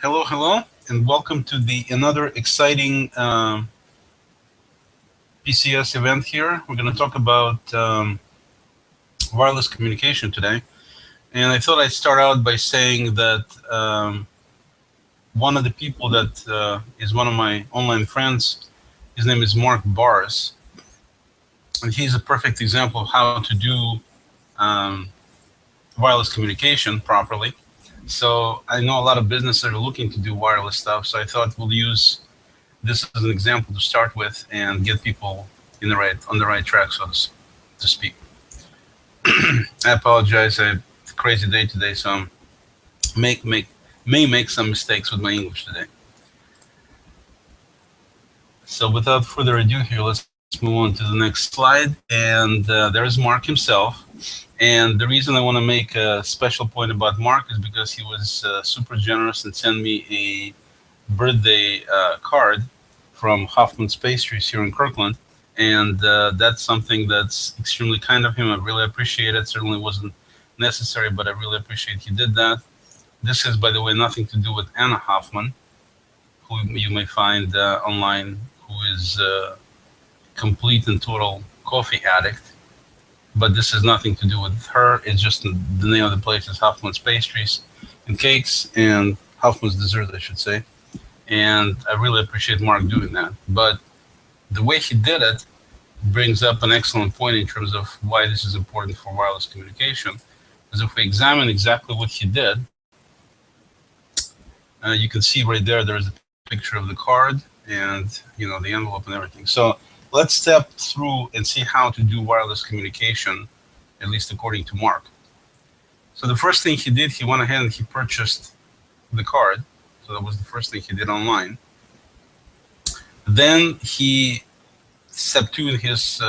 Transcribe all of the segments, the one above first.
Hello, hello, and welcome to the another exciting PCS event here. We're going to talk about wireless communication today. And I thought I'd start out by saying that one of the people that is one of my online friends, his name is Mark Bars, and he's a perfect example of how to do um, wireless communication properly. So I know a lot of businesses are looking to do wireless stuff, so I thought we'll use this is an example to start with and get people in the right on the right track, to speak. I apologize. I had a crazy day today, so I may make some mistakes with my English today. So without further ado, here let's move on to the next slide. And there is Mark himself. And the reason I want to make a special point about Mark is because he was super generous and sent me a birthday card from Hoffman's Pastries here in Kirkland. And that's something that's extremely kind of him. I really appreciate it. Certainly wasn't necessary, but I really appreciate he did that. This has, by the way, nothing to do with Anna Hoffman, who you may find online, who is a complete and total coffee addict. But this has nothing to do with her. It's just the name of the place is Hoffman's Pastries and Cakes, and Hoffman's Dessert, I should say. And I really appreciate Mark doing that. But the way he did it brings up an excellent point in terms of why this is important for wireless communication. Because if we examine exactly what he did, you can see right there, there is a picture of the card and the envelope and everything. So let's step through and see how to do wireless communication, at least according to Mark. So the first thing he did, he went ahead and he purchased the card. So that was the first thing he did online. Then he step two in his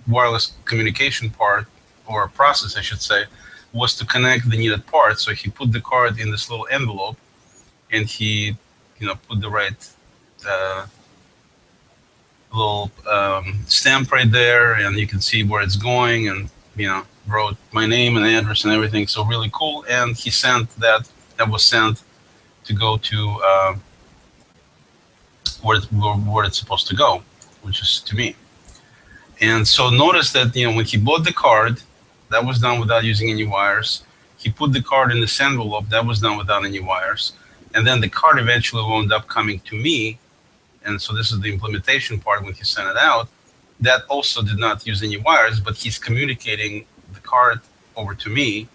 wireless communication part, or process, I should say, was to connect the needed parts. So he put the card in this little envelope, and he, put the right little stamp right there, and you can see where it's going, and wrote my name and address and everything. So really cool. And he sent that. That was sent to go to where it's supposed to go, which is to me. And so notice that when he bought the card, that was done without using any wires. He put the card in this envelope, that was done without any wires. And then the card eventually wound up coming to me. And so this is the implementation part when he sent it out. That also did not use any wires, but he's communicating the card over to me.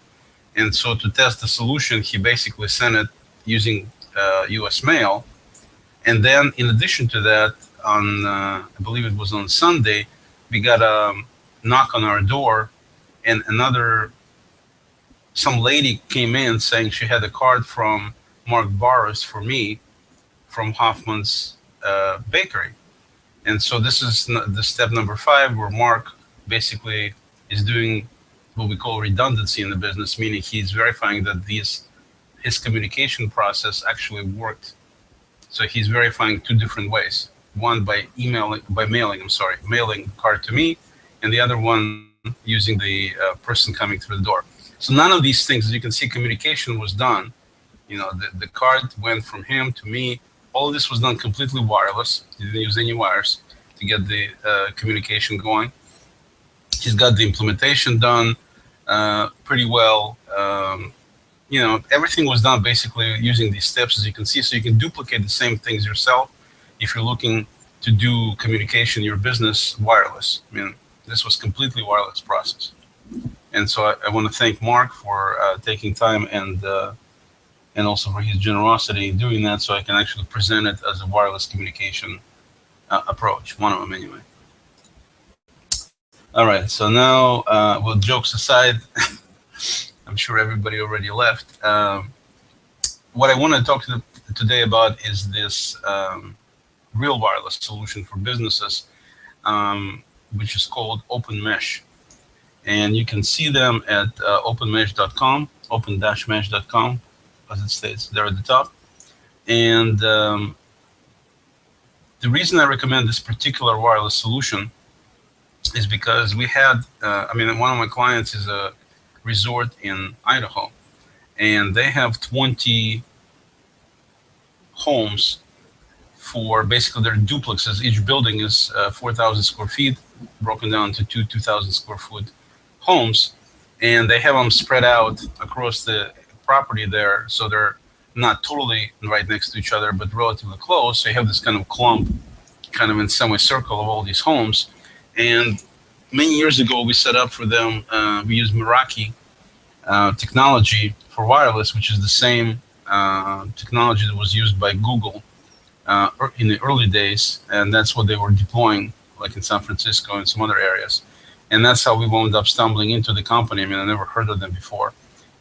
And so to test the solution, he basically sent it using US mail. And then in addition to that, on I believe it was on Sunday, we got a knock on our door, and some lady came in saying she had a card from Mark Barros for me from Hoffman's bakery. And so this is the step number 5, where Mark basically is doing what we call redundancy in the business, meaning he's verifying that his communication process actually worked. So he's verifying 2 different ways. One by mailing the card to me, and the other one using the person coming through the door. So none of these things, as you can see, communication was done. The card went from him to me. All of this was done completely wireless. He didn't use any wires to get the communication going. He's got the implementation done pretty well. Everything was done basically using these steps, as you can see. So you can duplicate the same things yourself if you're looking to do communication in your business wireless. This was completely wireless process. And so I want to thank Mark for taking time and also for his generosity in doing that, so I can actually present it as a wireless communication approach, one of them anyway. All right, so now, well, jokes aside, I'm sure everybody already left. What I want to talk today about is this real wireless solution for businesses, which is called Open Mesh. And you can see them at openmesh.com, open-mesh.com, as it states there at the top. And the reason I recommend this particular wireless solution is because we had, one of my clients is a resort in Idaho. and they have 20 homes for basically their duplexes. Each building is 4,000 square feet, broken down to 2,000 square foot homes, and they have them spread out across the property there, so they're not totally right next to each other, but relatively close. So you have this kind of clump, kind of in semicircle of all these homes. And many years ago, we set up for them, we used Meraki technology for wireless, which is the same technology that was used by Google in the early days, and that's what they were deploying, like in San Francisco and some other areas. And that's how we wound up stumbling into the company. I mean, I never heard of them before,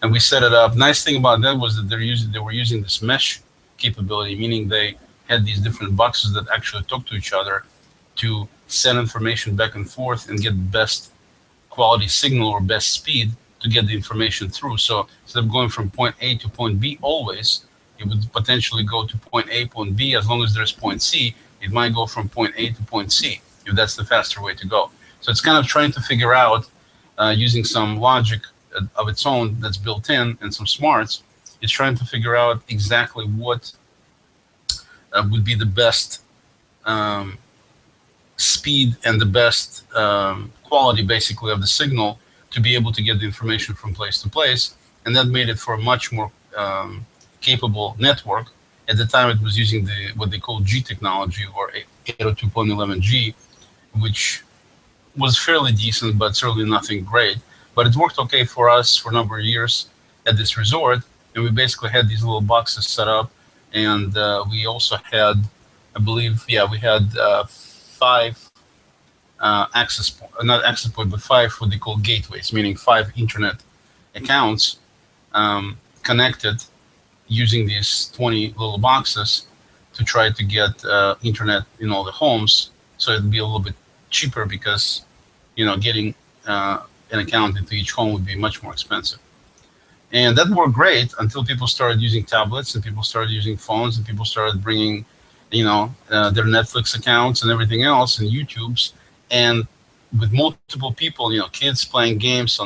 and we set it up. Nice thing about that was that they were using this mesh capability, meaning they had these different boxes that actually talk to each other to send information back and forth and get best quality signal or best speed to get the information through. So instead of going from point A to point B always, it would potentially go to point A, point B. As long as there's point C, it might go from point A to point C, if that's the faster way to go. So it's kind of trying to figure out, using some logic of its own that's built in and some smarts, it's trying to figure out exactly what would be the best speed and the best quality, basically, of the signal to be able to get the information from place to place. And that made it for a much more capable network. At the time, it was using what they call G technology, or 802.11g, which was fairly decent, but certainly nothing great. But it worked okay for us for a number of years at this resort, and we basically had these little boxes set up, and we also had, I believe, we had 5 access point, not access point, but 5 what they call gateways, meaning 5 internet accounts connected using these 20 little boxes to try to get internet in all the homes. So it'd be a little bit cheaper because, getting an account into each home would be much more expensive. And that worked great until people started using tablets and people started using phones and people started bringing, their Netflix accounts and everything else and YouTubes. And with multiple people, kids playing games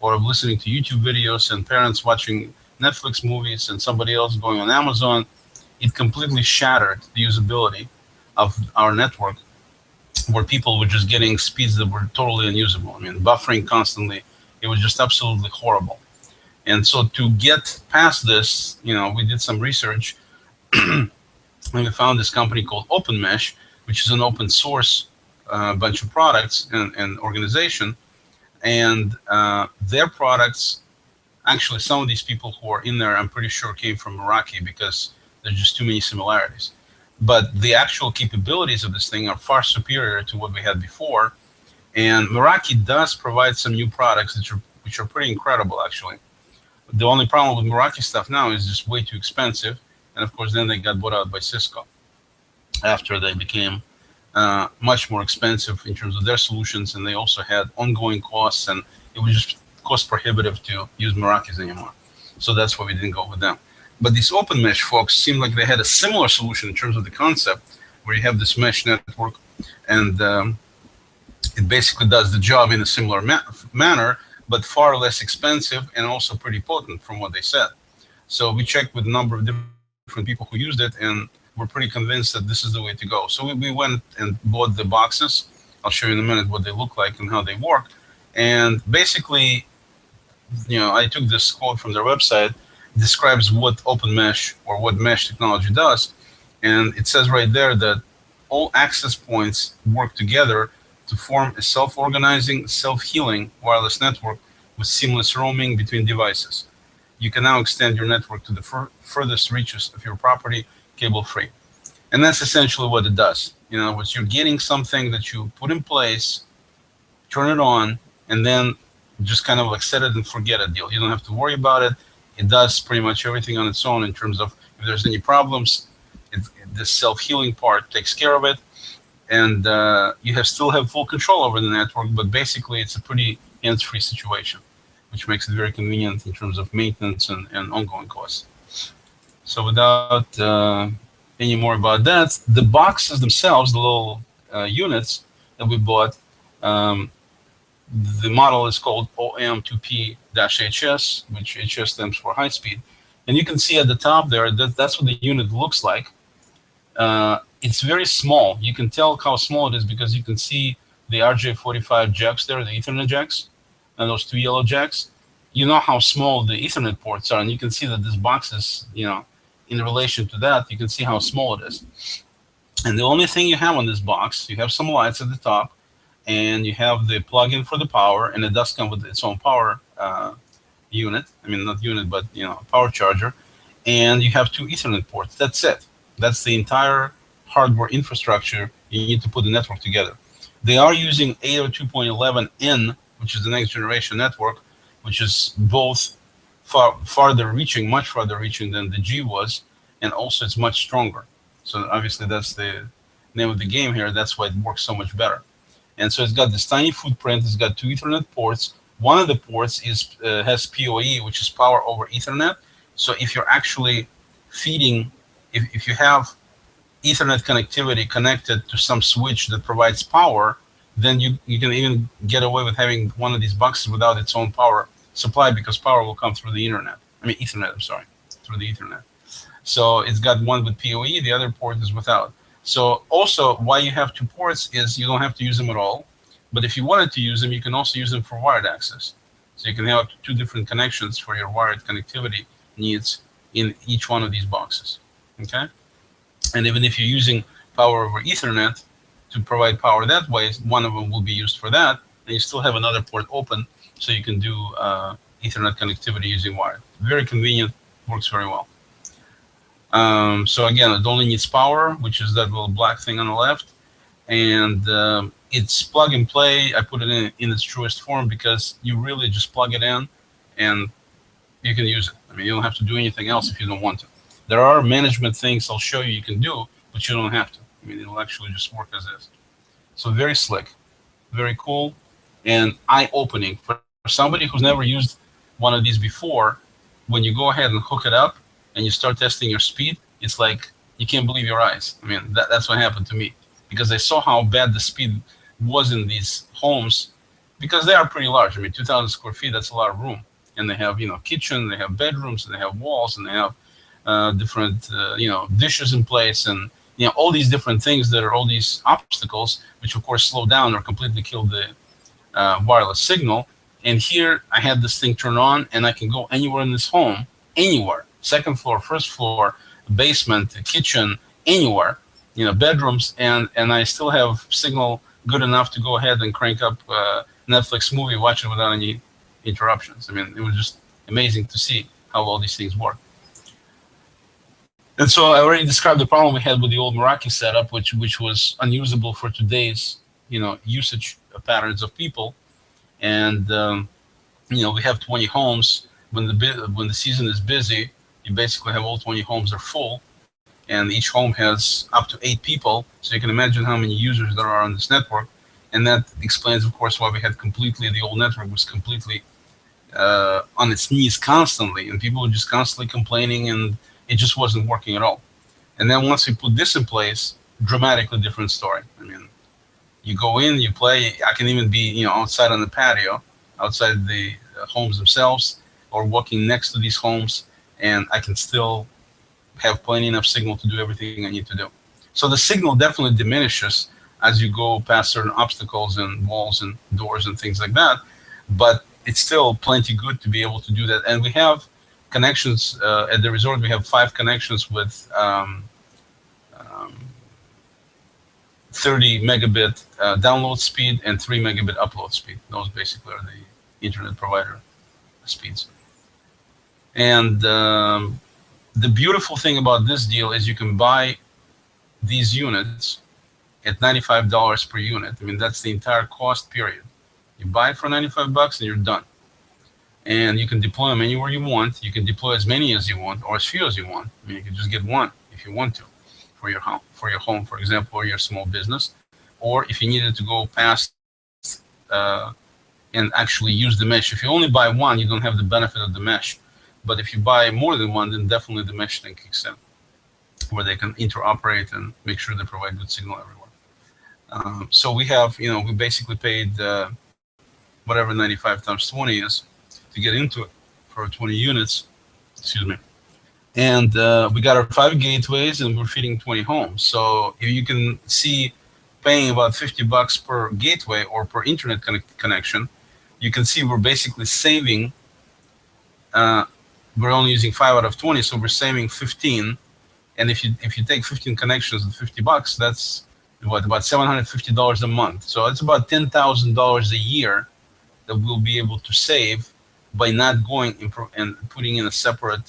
or listening to YouTube videos and parents watching Netflix movies and somebody else going on Amazon, it completely shattered the usability of our network, where people were just getting speeds that were totally unusable. I mean, buffering constantly. It was just absolutely horrible. And so to get past this, we did some research and we found this company called OpenMesh, which is an open source bunch of products and organization. And their products, actually, some of these people who are in there, I'm pretty sure came from Meraki because there's just too many similarities. But the actual capabilities of this thing are far superior to what we had before. And Meraki does provide some new products which are pretty incredible, actually. The only problem with Meraki stuff now is just way too expensive. And of course, then they got bought out by Cisco after they became much more expensive in terms of their solutions. And they also had ongoing costs, and it was just cost prohibitive to use Meraki's anymore. So that's why we didn't go with them. But these open mesh folks seemed like they had a similar solution in terms of the concept, where you have this mesh network, and it basically does the job in a similar manner, but far less expensive and also pretty potent from what they said. So we checked with a number of different people who used it, and we're pretty convinced that this is the way to go. So we went and bought the boxes. I'll show you in a minute what they look like and how they work. And basically, I took this quote from their website, describes what open mesh or what mesh technology does. And it says right there that all access points work together to form a self-organizing, self-healing wireless network with seamless roaming between devices. You can now extend your network to the furthest reaches of your property, cable-free. And that's essentially what it does. What you're getting something that you put in place, turn it on, and then just kind of like set it and forget it deal. You don't have to worry about it. It does pretty much everything on its own in terms of if there's any problems, this self-healing part takes care of it. And you still have full control over the network, but basically it's a pretty hands-free situation, which makes it very convenient in terms of maintenance and ongoing costs. So without any more about that, the boxes themselves, the little units that we bought, The model is called OM2P-HS, which HS stands for high speed. And you can see at the top there that that's what the unit looks like. It's very small. You can tell how small it is because you can see the RJ45 jacks there, the Ethernet jacks, and those two yellow jacks. You know how small the Ethernet ports are, and you can see that this box is, in relation to that, you can see how small it is. And the only thing you have on this box, you have some lights at the top, and you have the plug-in for the power, and it does come with its own power unit. I mean, not unit, but power charger. And you have two Ethernet ports. That's it. That's the entire hardware infrastructure you need to put the network together. They are using 802.11n, which is the next generation network, which is both farther reaching, much farther reaching than the G was, and also it's much stronger. So obviously that's the name of the game here. That's why it works so much better. And so it's got this tiny footprint. It's got two Ethernet ports. One of the ports has PoE, which is power over Ethernet. So if you're actually feeding, if you have Ethernet connectivity connected to some switch that provides power, then you can even get away with having one of these boxes without its own power supply, because power will come through the internet. I mean Ethernet, I'm sorry, through the Ethernet. So it's got one with PoE, the other port is without. So also why you have two ports is you don't have to use them at all. But if you wanted to use them, you can also use them for wired access. So you can have two different connections for your wired connectivity needs in each one of these boxes. Okay? And even if you're using power over Ethernet to provide power that way, one of them will be used for that, and you still have another port open so you can do Ethernet connectivity using wired. Very convenient, works very well. So again, it only needs power, which is that little black thing on the left, and it's plug and play. I put it in its truest form because you really just plug it in and you can use it. I mean, you don't have to do anything else if you don't want to. There are management things I'll show you can do, but you don't have to. I mean, it'll actually just work as is. So very slick, very cool, and eye-opening. For somebody who's never used one of these before, when you go ahead and hook it up and you start testing your speed, it's like you can't believe your eyes. I mean, that's what happened to me, because I saw how bad the speed was in these homes, because they are pretty large. I mean, 2,000 square feet, that's a lot of room. And they have, kitchen, they have bedrooms, and they have walls, and they have different, dishes in place, and all these different things that are all these obstacles, which of course slow down or completely kill the wireless signal. And here I had this thing turned on, and I can go anywhere in this home, anywhere, second floor, first floor, basement, kitchen, anywhere, bedrooms, and I still have signal good enough to go ahead and crank up Netflix movie, watch it without any interruptions. I mean, it was just amazing to see how all these things work. And so I already described the problem we had with the old Meraki setup, which was unusable for today's usage patterns of people. And we have 20 homes. When the season is busy, you basically have all 20 homes are full, and each home has up to 8 people. So you can imagine how many users there are on this network. And that explains, of course, why we had the old network was completely on its knees constantly, and people were just constantly complaining, and it just wasn't working at all. And then once we put this in place, dramatically different story. I mean, you go in, you play. I can even be, outside on the patio, outside the homes themselves, or walking next to these homes, and I can still have plenty enough signal to do everything I need to do. So the signal definitely diminishes as you go past certain obstacles and walls and doors and things like that, but it's still plenty good to be able to do that. And we have connections at the resort. We have 5 connections with 30 megabit download speed and 3 megabit upload speed. Those basically are the internet provider speeds. And the beautiful thing about this deal is you can buy these units at $95 per unit. I mean, that's the entire cost period. You buy it for $95 and you're done. And you can deploy them anywhere you want. You can deploy as many as you want or as few as you want. I mean, you can just get one if you want to for your home, for example, or your small business. Or if you needed to go past and actually use the mesh. If you only buy one, you don't have the benefit of the mesh. But if you buy more than one, then definitely the mesh thing kicks in, where they can interoperate and make sure they provide good signal everywhere. So we have, we basically paid whatever 95 times 20 is to get into it for 20 units. Excuse me. And we got our 5 gateways, and we're feeding 20 homes. So if you can see, paying about $50 per gateway or per internet connection, you can see we're basically saving. We're only using 5 out of 20, so we're saving 15. And if you take 15 connections at $50, that's what, about $750 a month. So it's about $10,000 a year that we'll be able to save by not going and putting in a separate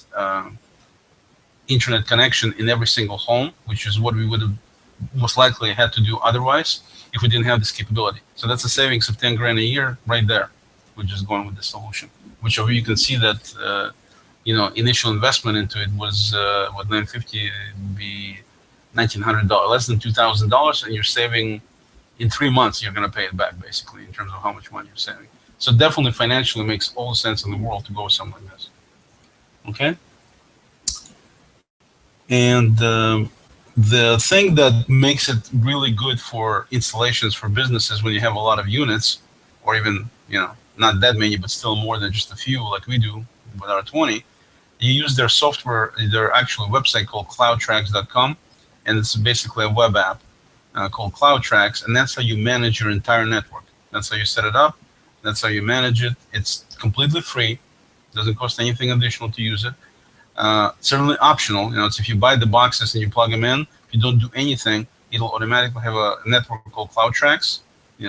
internet connection in every single home, which is what we would have most likely had to do otherwise if we didn't have this capability. So that's a savings of 10 grand a year right there. We're just going with the solution, which over you can see that initial investment into it was what, $950 would be $1,900, less than $2,000, and you're saving in 3 months. You're going to pay it back basically in terms of how much money you're saving. So definitely financially makes all the sense in the world to go with something like this. Okay. And the thing that makes it really good for installations for businesses when you have a lot of units, or even not that many, but still more than just a few, like we do with our 20, you use their software, their actual website called cloudtracks.com, and it's basically a web app called CloudTracks, and that's how you manage your entire network. That's how you set it up. That's how you manage it. It's completely free. Doesn't cost anything additional to use it. Certainly optional. It's if you buy the boxes and you plug them in, if you don't do anything, it'll automatically have a network called CloudTracks,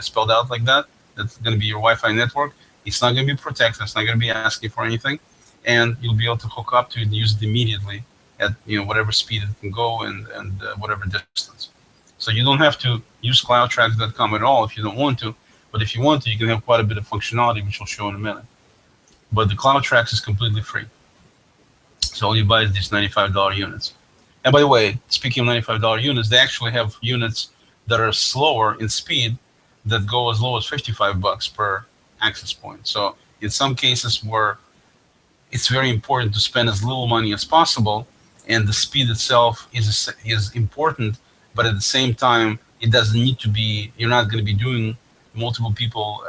spelled out like that. That's going to be your Wi-Fi network. It's not going to be protected. It's not going to be asking for anything, and you'll be able to hook up to it and use it immediately at whatever speed it can go and whatever distance. So you don't have to use cloudtracks.com at all if you don't want to, but if you want to, you can have quite a bit of functionality, which I'll show in a minute. But the CloudTracks is completely free. So all you buy is these $95 units. And by the way, speaking of $95 units, they actually have units that are slower in speed that go as low as $55 per access point. So in some cases where it's very important to spend as little money as possible, and the speed itself is important, but at the same time, it doesn't need to be, you're not going to be doing multiple people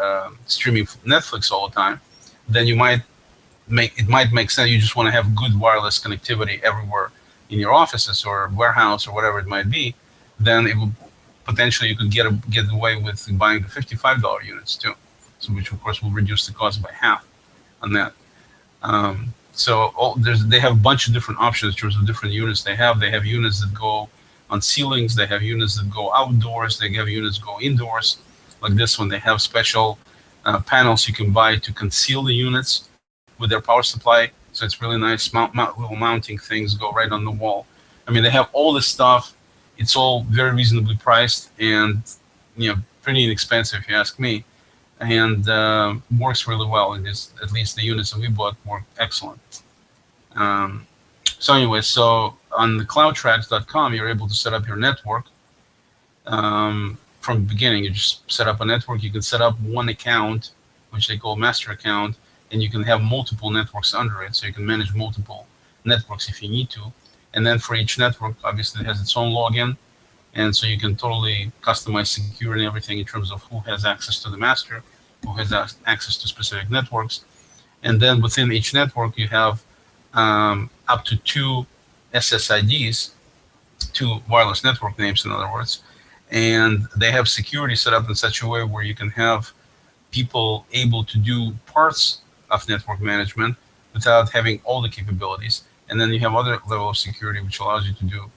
streaming Netflix all the time, then it might make sense. You just want to have good wireless connectivity everywhere in your offices or warehouse or whatever it might be. Then it will potentially, you could get away with buying the $55 units too. So which of course will reduce the cost by half on that. They have a bunch of different options in terms of different units they have. They have units that go on ceilings. They have units that go outdoors. They have units that go indoors. Like this one, they have special panels you can buy to conceal the units with their power supply. So it's really nice. Little mounting things go right on the wall. I mean, they have all this stuff. It's all very reasonably priced and pretty inexpensive if you ask me, and works really well. It is, at least the units that we bought work excellent. So anyway, so on the cloudtracks.com, you're able to set up your network from the beginning. You just set up a network. You can set up one account, which they call master account, and you can have multiple networks under it. So you can manage multiple networks if you need to. And then for each network, obviously it has its own login. And so you can totally customize security and everything in terms of who has access to the master, who has access to specific networks. And then within each network, you have up to 2 SSIDs, 2 wireless network names, in other words. And they have security set up in such a way where you can have people able to do parts of network management without having all the capabilities. And then you have other level of security which allows you to do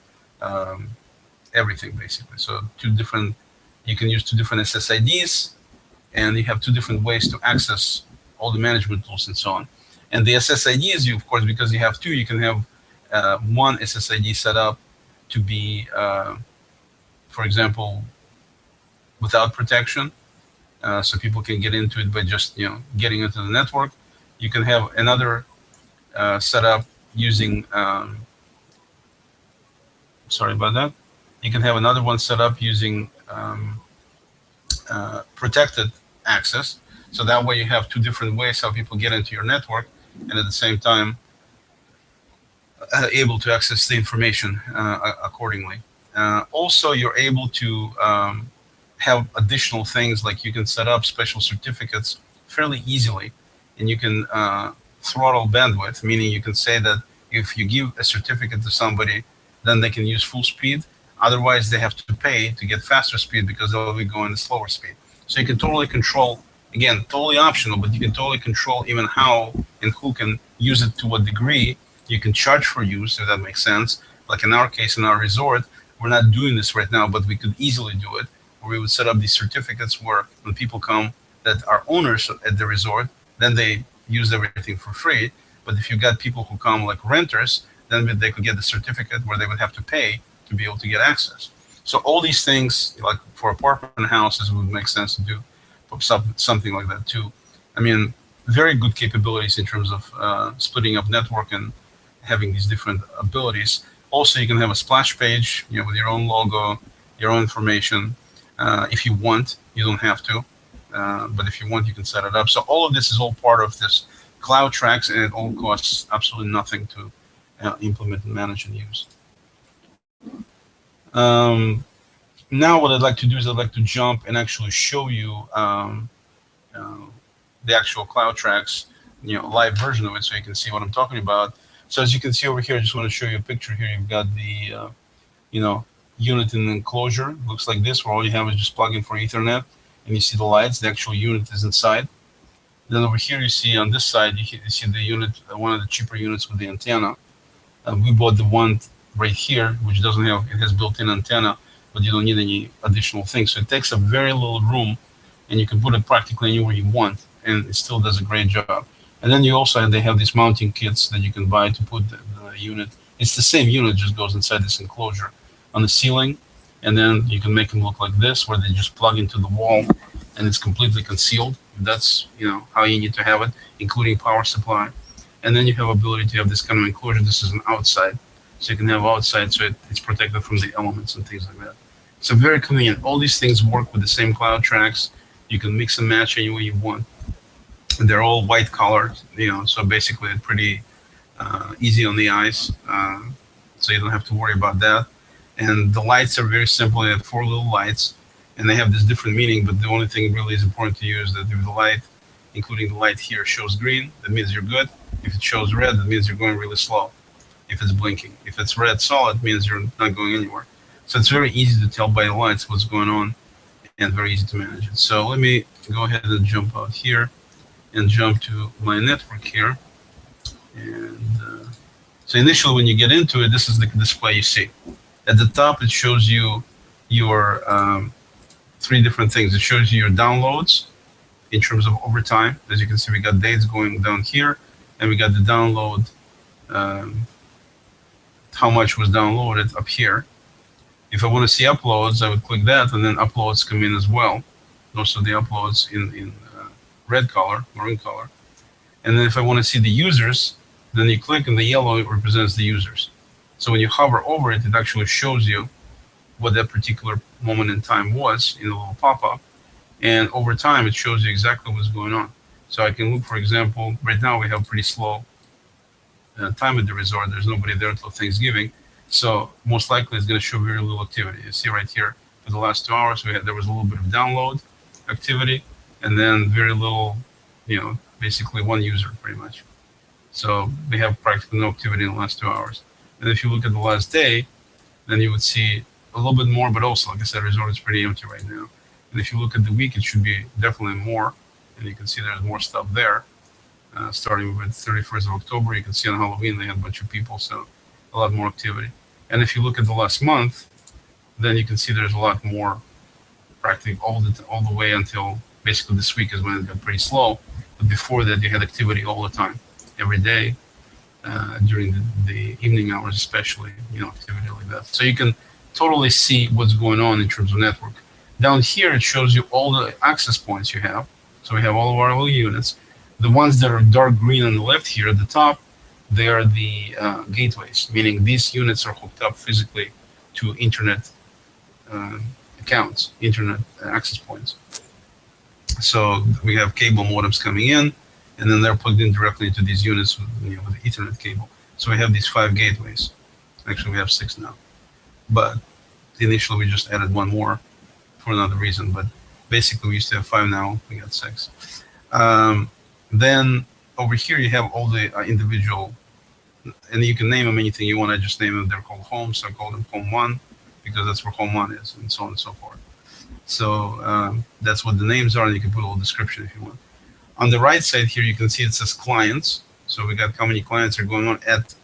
everything basically. So you can use 2 different SSIDs, and you have 2 different ways to access all the management tools and so on. And the SSIDs, of course, because you have 2, you can have one SSID set up to be, for example, without protection, so people can get into it by just getting into the network. You can have another set up using, sorry about that. You can have another one set up using protected access. So that way you have 2 different ways how people get into your network, and at the same time able to access the information accordingly. Also, you're able to have additional things, like you can set up special certificates fairly easily, and you can throttle bandwidth, meaning you can say that if you give a certificate to somebody, then they can use full speed. Otherwise, they have to pay to get faster speed because they'll be going at slower speed. So you can totally control, again, totally optional, but you can totally control even how and who can use it to what degree. You can charge for use, if that makes sense. Like in our case, in our resort, we're not doing this right now, but we could easily do it, where we would set up these certificates where when people come that are owners at the resort, then they use everything for free. But if you've got people who come like renters, then they could get the certificate where they would have to pay to be able to get access. So all these things, like for apartment houses, would make sense to do something like that too. I mean, very good capabilities in terms of splitting up network and having these different abilities. Also, you can have a splash page, with your own logo, your own information. If you want, you don't have to, but if you want, you can set it up. So all of this is all part of this CloudTrax, and it all costs absolutely nothing to implement and manage and use. Now what I'd like to do is I'd like to jump and actually show you the actual CloudTrax, live version of it, so you can see what I'm talking about. So as you can see over here, I just want to show you a picture here. You've got the, unit in the enclosure. It looks like this, where all you have is just plug in for Ethernet, and you see the lights. The actual unit is inside. Then over here, you see on this side, you see the unit, one of the cheaper units with the antenna. We bought the one right here, which doesn't have, it has built-in antenna, but you don't need any additional things. So it takes up very little room, and you can put it practically anywhere you want, and it still does a great job. And then you also they have these mounting kits that you can buy to put the unit. It's the same unit, just goes inside this enclosure on the ceiling, and then you can make them look like this, where they just plug into the wall, and it's completely concealed. That's how you need to have it, including power supply. And then you have ability to have this kind of enclosure. This is an outside, so you can have outside, so it's protected from the elements and things like that. So very convenient. All these things work with the same CloudTrax. You can mix and match any way you want. And they're all white color, so basically it's pretty easy on the eyes, so you don't have to worry about that. And the lights are very simple. They have 4 little lights, and they have this different meaning, but the only thing really is important to you is that if the light, including the light here, shows green, that means you're good. If it shows red, that means you're going really slow. If it's blinking. If it's red solid, it means you're not going anywhere. So it's very easy to tell by the lights what's going on, and very easy to manage it. So let me go ahead and jump out here and jump to my network here. And so initially when you get into it, this is the display you see. At the top, it shows you your 3 different things. It shows you your downloads in terms of overtime. As you can see, we got dates going down here, and we got the download, how much was downloaded up here. If I want to see uploads, I would click that, and then uploads come in as well. Those are the uploads in red color, maroon color. And then if I want to see the users, then you click, and the yellow represents the users. So when you hover over it, it actually shows you what that particular moment in time was in a little pop-up. And over time, it shows you exactly what's going on. So I can look, for example, right now we have pretty slow time at the resort. There's nobody there until Thanksgiving. So most likely it's going to show very little activity. You see right here, for the last 2 hours, there was a little bit of download activity, and then very little, basically 1 user pretty much. So we have practically no activity in the last 2 hours. And if you look at the last day, then you would see a little bit more, but also, like I said, resort is pretty empty right now. And if you look at the week, it should be definitely more. And you can see there's more stuff there. Starting with 31st of October, you can see on Halloween they had a bunch of people, so a lot more activity. And if you look at the last month, then you can see there's a lot more, practically all the way until basically this week is when it got pretty slow. But before that, you had activity all the time, every day, during the evening hours especially, activity like that. So you can totally see what's going on in terms of network. Down here, it shows you all the access points you have. So we have all of our little units. The ones that are dark green on the left here at the top, they are the gateways, meaning these units are hooked up physically to internet accounts, internet access points. So we have cable modems coming in, and then they're plugged in directly into these units with the Ethernet cable. So we have these 5 gateways. Actually, we have 6 now. But initially, we just added 1 more for another reason. But basically, we used to have 5 now. We got 6. Then over here you have all the individual, and you can name them anything you want. I just name them. They're called homes. So I call them home one because that's where home one is, and so on and so forth. So that's what the names are, and you can put a little description if you want. On the right side here, you can see it says clients. So we got how many clients are going on at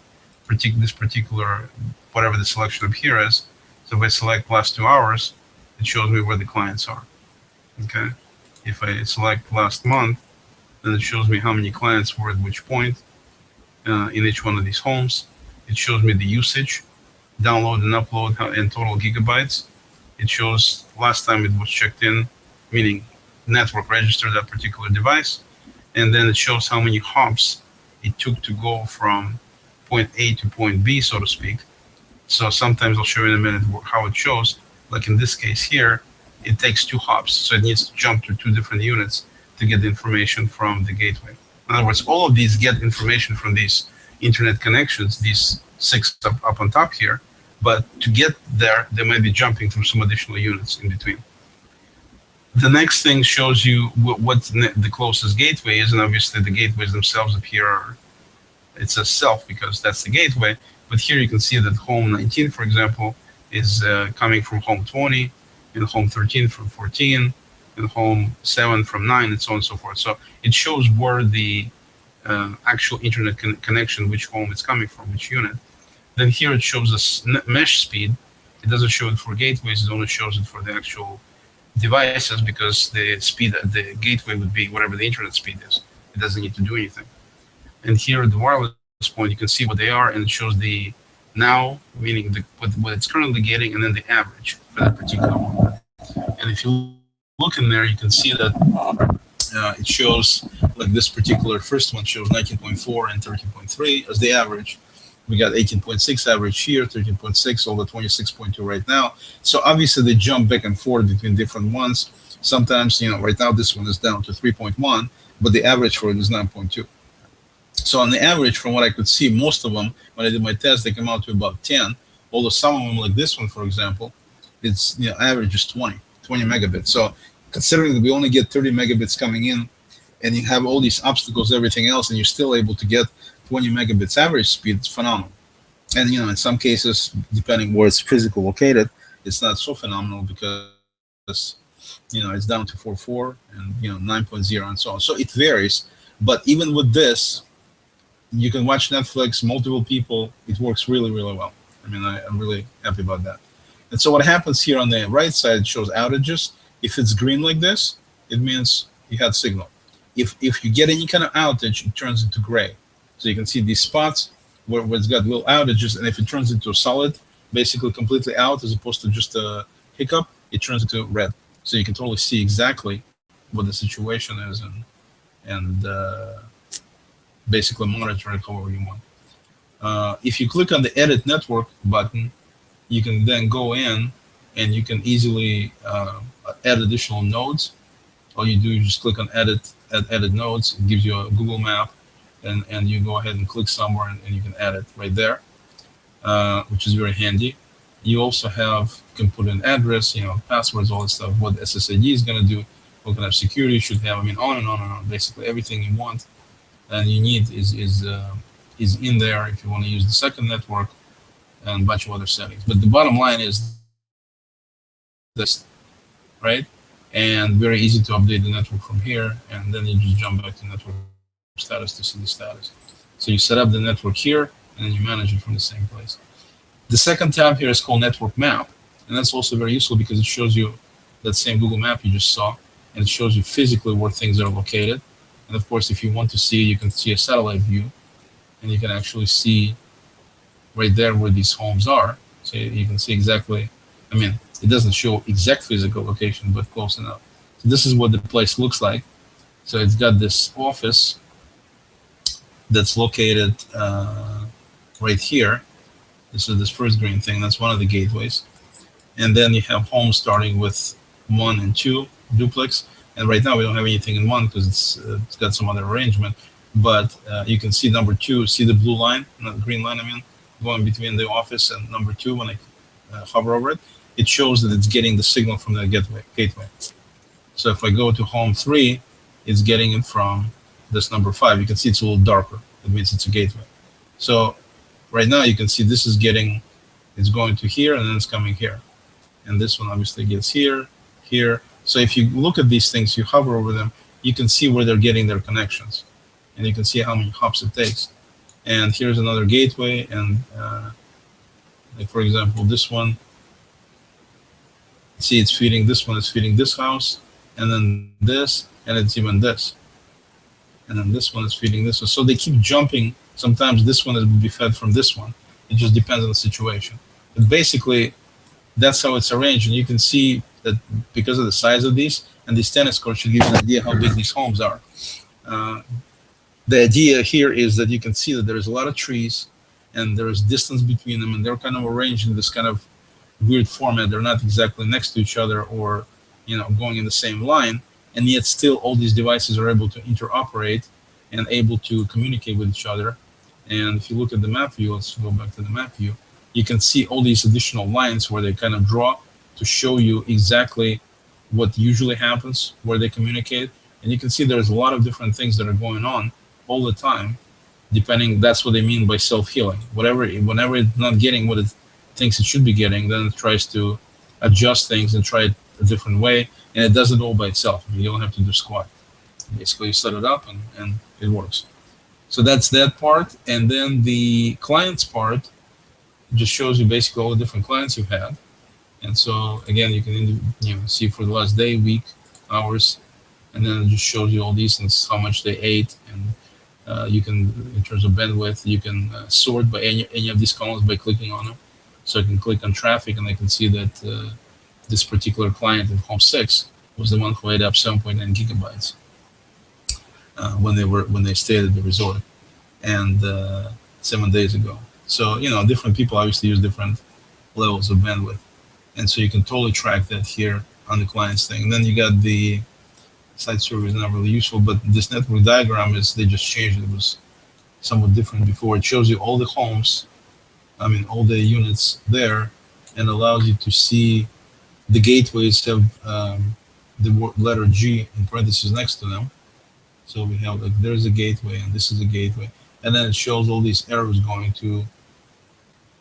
this particular, whatever the selection up here is. So if I select last 2 hours, it shows me where the clients are. Okay. If I select last month, then it shows me how many clients were at which point in each one of these homes. It shows me the usage, download and upload, and total gigabytes. It shows last time it was checked in, meaning network registered that particular device. And then it shows how many hops it took to go from point A to point B, so to speak. So sometimes I'll show you in a minute how it shows. Like in this case here, it takes 2 hops. So it needs to jump to 2 different units to get the information from the gateway. In other words, all of these get information from these internet connections, these 6 up on top here. But to get there, they might be jumping through some additional units in between. The next thing shows you what the closest gateway is, and obviously the gateways themselves up here are, it says self because that's the gateway. But here you can see that home 19, for example, is coming from home 20, and home 13 from 14, and home 7 from 9, and so on and so forth. So it shows where the actual internet connection, which home it's coming from, which unit. Then here it shows us mesh speed. It doesn't show it for gateways, it only shows it for the actual devices because the speed at the gateway would be whatever the internet speed is. It doesn't need to do anything. And here at the wireless point, you can see what they are, and it shows the now, meaning what it's currently getting, and then the average for that particular one. And if you look in there, you can see that it shows, like this particular first one shows 19.4 and 13.3 as the average. We got 18.6 average here, 13.6 over 26.2 right now. So obviously they jump back and forth between different ones. Sometimes, right now this one is down to 3.1, but the average for it is 9.2. So on the average, from what I could see, most of them, when I did my test, they came out to about 10. Although some of them, like this one, for example, it's average is 20 megabits. So considering that we only get 30 megabits coming in, and you have all these obstacles, everything else, and you're still able to get 20 megabits average speed, it's phenomenal. And in some cases, depending where it's physically located, it's not so phenomenal because it's down to 4.4 and 9.0 and so on. So it varies. But even with this, you can watch Netflix, multiple people. It works really, really well. I mean, I'm really happy about that. And so what happens here on the right side, it shows outages. If it's green like this, it means you had signal. If you get any kind of outage, it turns into gray. So you can see these spots where it's got little outages, and if it turns into a solid, basically completely out as opposed to just a hiccup, it turns into red. So you can totally see exactly what the situation is and basically monitor it however you want. If you click on the Edit Network button, you can then go in and you can easily add additional nodes. All you do is just click on Edit Nodes. It gives you a Google map, and you go ahead and click somewhere and you can add it right there, which is very handy. You also you can put an address, passwords, all that stuff, what the SSID is going to do, what kind of security you should have. I mean, on and on and on. Basically, everything you want and you need is in there if you want to use the second network and a bunch of other settings. But the bottom line is this, right? And very easy to update the network from here, and then you just jump back to network status to see the status. So you set up the network here, and then you manage it from the same place. The second tab here is called Network Map, and that's also very useful because it shows you that same Google map you just saw, and it shows you physically where things are located. And of course, if you want to see, you can see a satellite view, and you can actually see right there where these homes are. So you can see exactly, I mean, it doesn't show exact physical location, but close enough. So this is what the place looks like. So it's got this office that's located right here. This is this first green thing. That's one of the gateways. And then you have homes starting with 1 and 2 duplex. And right now we don't have anything in 1 because it's got some other arrangement. But you can see number 2, see the blue line, not the green line, I mean, going between the office and number 2 when I hover over it. It shows that it's getting the signal from the gateway. So if I go to home 3, it's getting it from this number 5. You can see it's a little darker. That means it's a gateway. So right now you can see this is getting, it's going to here and then it's coming here. And this one obviously gets here, here. So if you look at these things, you hover over them, you can see where they're getting their connections. And you can see how many hops it takes. And here's another gateway. And like for example, this one, see it's feeding this one, it's feeding this house, and then this, and it's even this. And then this one is feeding this one. So they keep jumping. Sometimes this one will be fed from this one. It just depends on the situation. But basically, that's how it's arranged. And you can see that because of the size of these, and these tennis courts should give you an idea how big these homes are. The idea here is that you can see that there's a lot of trees and there is distance between them, and they're kind of arranged in this kind of weird format. They're not exactly next to each other or, you know, going in the same line, and yet still all these devices are able to interoperate and able to communicate with each other. And if you look at the map view, let's go back to the map view, you can see all these additional lines where they kind of draw to show you exactly what usually happens, where they communicate. And you can see there's a lot of different things that are going on all the time, depending, that's what they mean by self-healing. Whenever it's not getting what it thinks it should be getting, then it tries to adjust things and try it a different way, and it does it all by itself. You don't have to do squat. Basically, you set it up and it works. So that's that part. And then the clients part just shows you basically all the different clients you've had. And so again, you can see for the last day, week, hours, and then it just shows you all these and how much they ate. And you can, in terms of bandwidth, you can sort by any of these columns by clicking on them. So I can click on traffic and I can see that this particular client in home 6 was the one who ate up 7.9 gigabytes when they stayed at the resort, and 7 days ago. So different people obviously use different levels of bandwidth, and so you can totally track that here on the clients thing. And then you got the site server is not really useful, but this network diagram is, they just changed it. It was somewhat different before. It shows you all the homes, all the units there, and allows you to see the gateways have the letter G in parentheses next to them. So we have, like, there's a gateway and this is a gateway, and then it shows all these arrows going to,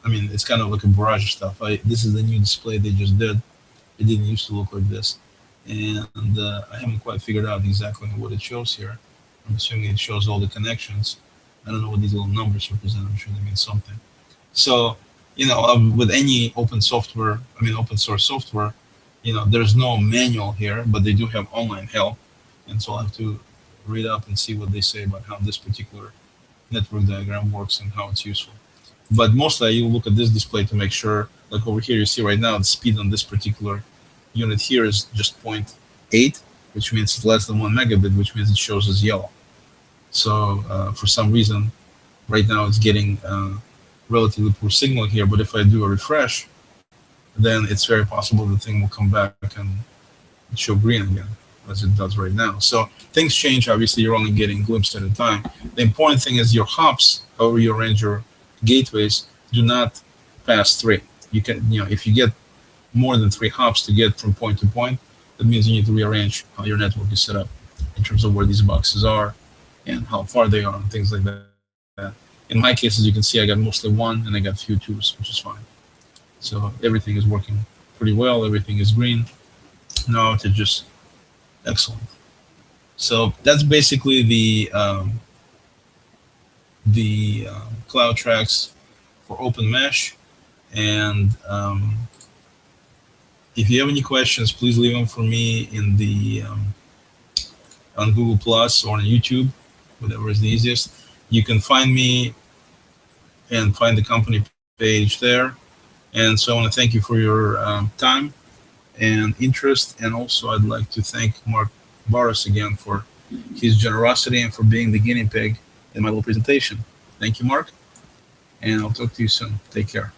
it's kind of like a barrage of stuff. This is the new display they just did. It didn't used to look like this, and I haven't quite figured out exactly what it shows here. I'm assuming it shows all the connections. I don't know what these little numbers represent. I'm sure they mean something. So, with any open software, open source software, there's no manual here, but they do have online help. And so I'll have to read up and see what they say about how this particular network diagram works and how it's useful. But mostly you look at this display to make sure, like over here, you see right now the speed on this particular unit here is just 0.8, which means it's less than 1 megabit, which means it shows as yellow. So for some reason, right now it's getting relatively poor signal here, but if I do a refresh, then it's very possible the thing will come back and show green again, as it does right now. So things change. Obviously, you're only getting a glimpse at a time. The important thing is your hops, however you arrange your gateways, do not pass 3. You can, if you get more than 3 hops to get from point to point, that means you need to rearrange how your network is set up in terms of where these boxes are and how far they are and things like that. In my case, as you can see, I got mostly 1 and I got few 2s, which is fine. So everything is working pretty well. Everything is green. No outage, just excellent. So that's basically the cloud tracks for Open Mesh. And if you have any questions, please leave them for me in the on Google Plus or on YouTube, whatever is the easiest. You can find me and find the company page there. And so I want to thank you for your time and interest. And also I'd like to thank Mark Boris again for his generosity and for being the guinea pig in my little presentation. Thank you, Mark. And I'll talk to you soon. Take care.